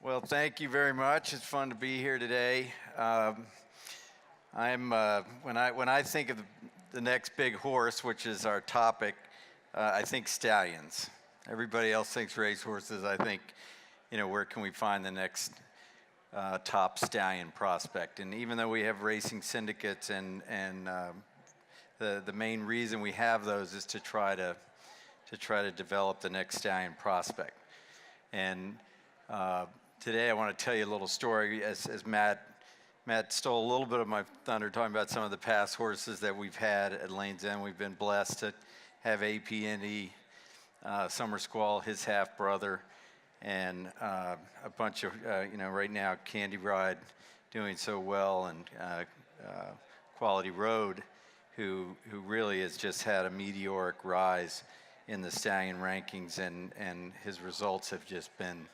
Well, thank you very much. It's fun to be here today. When I think of the next big horse, which is our topic, I think stallions. Everybody else thinks racehorses. I think, where can we find the next top stallion prospect? And even though we have racing syndicates and the main reason we have those is to try to develop the next stallion prospect. And today I want to tell you a little story. As Matt stole a little bit of my thunder talking about some of the past horses that we've had at Lane's End. We've been blessed to have APNE, Summer Squall, his half brother, and a bunch of right now Candy Ride doing so well, and Quality Road, who really has just had a meteoric rise in the stallion rankings, and his results have just been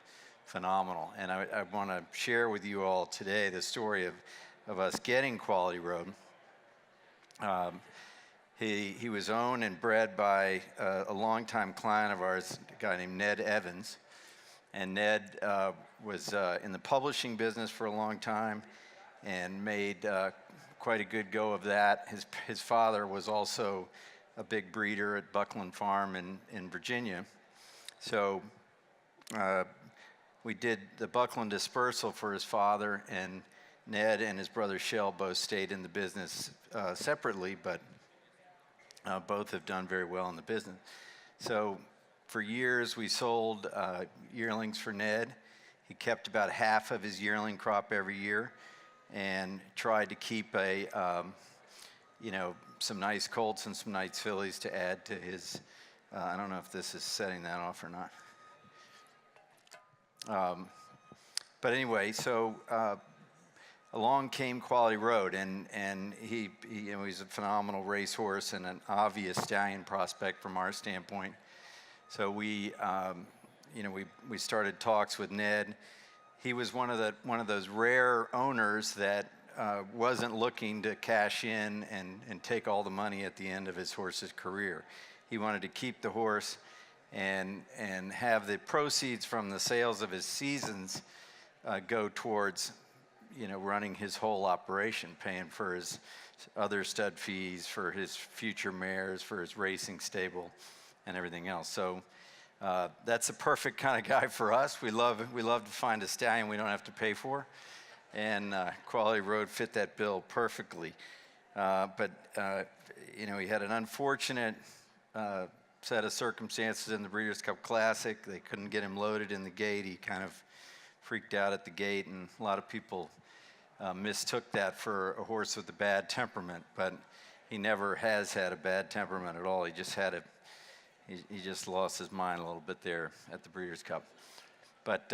phenomenal. And I want to share with you all today the story of us getting Quality Road. He was owned and bred by a longtime client of ours, a guy named Ned Evans. And Ned was in the publishing business for a long time and made quite a good go of that. His father was also a big breeder at Buckland Farm in Virginia. So we did the Buckland dispersal for his father, and Ned and his brother Shell both stayed in the business separately, but both have done very well in the business. So for years we sold yearlings for Ned. He kept about half of his yearling crop every year and tried to keep some nice colts and some nice fillies to add to his, I don't know if this is setting that off or not. But anyway, so along came Quality Road, and he's a phenomenal racehorse and an obvious stallion prospect from our standpoint. So we started talks with Ned. He was one of those rare owners that wasn't looking to cash in and take all the money at the end of his horse's career. He wanted to keep the horse and have the proceeds from the sales of his seasons go towards running his whole operation, paying for his other stud fees, for his future mares, for his racing stable, and everything else. So that's a perfect kind of guy for us. We love to find a stallion we don't have to pay for, and Quality Road fit that bill perfectly. But he had an unfortunate set of circumstances in the Breeders' Cup Classic. They couldn't get him loaded in the gate. He kind of freaked out at the gate, and a lot of people mistook that for a horse with a bad temperament, but he never has had a bad temperament at all. He just lost his mind a little bit there at the Breeders' Cup. But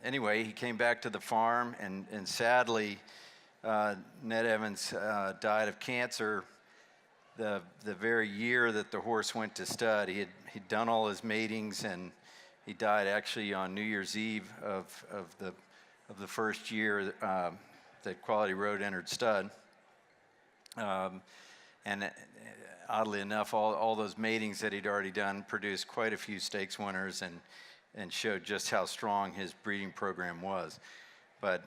anyway, he came back to the farm, and sadly, Ned Evans died of cancer the very year that the horse went to stud. He'd done all his matings, and he died actually on New Year's Eve of the first year that Quality Road entered stud. And oddly enough, all those matings that he'd already done produced quite a few stakes winners and showed just how strong his breeding program was. But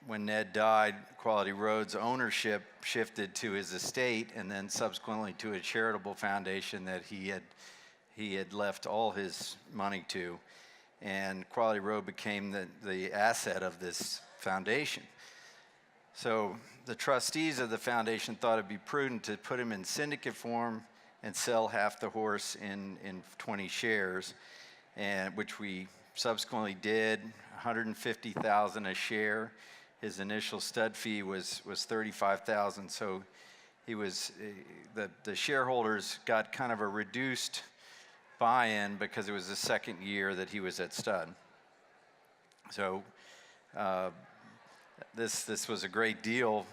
when Ned died, Quality Road's ownership shifted to his estate, and then subsequently to a charitable foundation that he had left all his money to, and Quality Road became the asset of this foundation. So the trustees of the foundation thought it'd be prudent to put him in syndicate form and sell half the horse in 20 shares, and which we subsequently did, $150,000 a share. His initial stud fee was $35,000, so he was the shareholders got kind of a reduced buy-in because it was the second year that he was at stud. So this was a great deal,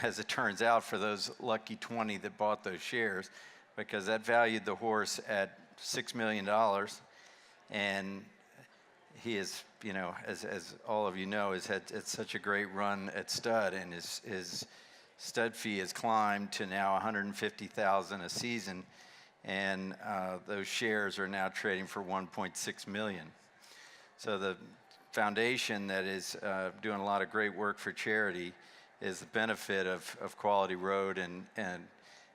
as it turns out, for those lucky 20 that bought those shares, because that valued the horse at $6 million, and he is, as all of you know, has had such a great run at stud, and his stud fee has climbed to now $150,000 a season, and those shares are now trading for $1.6 million. So the foundation that is doing a lot of great work for charity is the benefit of Quality Road, and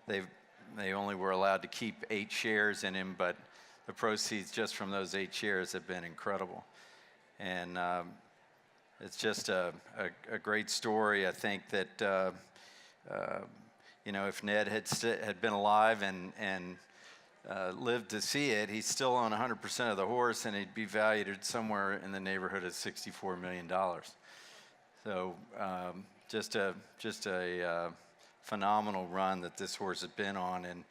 they only were allowed to keep 8 shares in him, but the proceeds just from those 8 shares have been incredible. And it's just a great story. I think that you know, if Ned had been alive and lived to see it, he'd still own 100% of the horse, and he'd be valued at somewhere in the neighborhood of $64 million. So just a phenomenal run that this horse has been on. And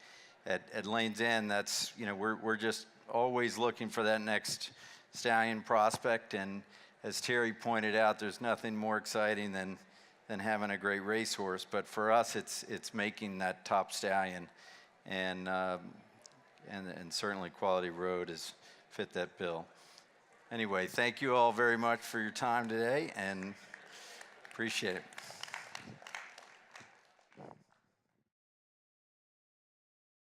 at Lane's End, that's, you know, we're just always looking for that next stallion prospect. And as Terry pointed out, there's nothing more exciting than having a great racehorse. But for us, it's making that top stallion, and certainly Quality Road has fit that bill. Anyway, thank you all very much for your time today, and appreciate it.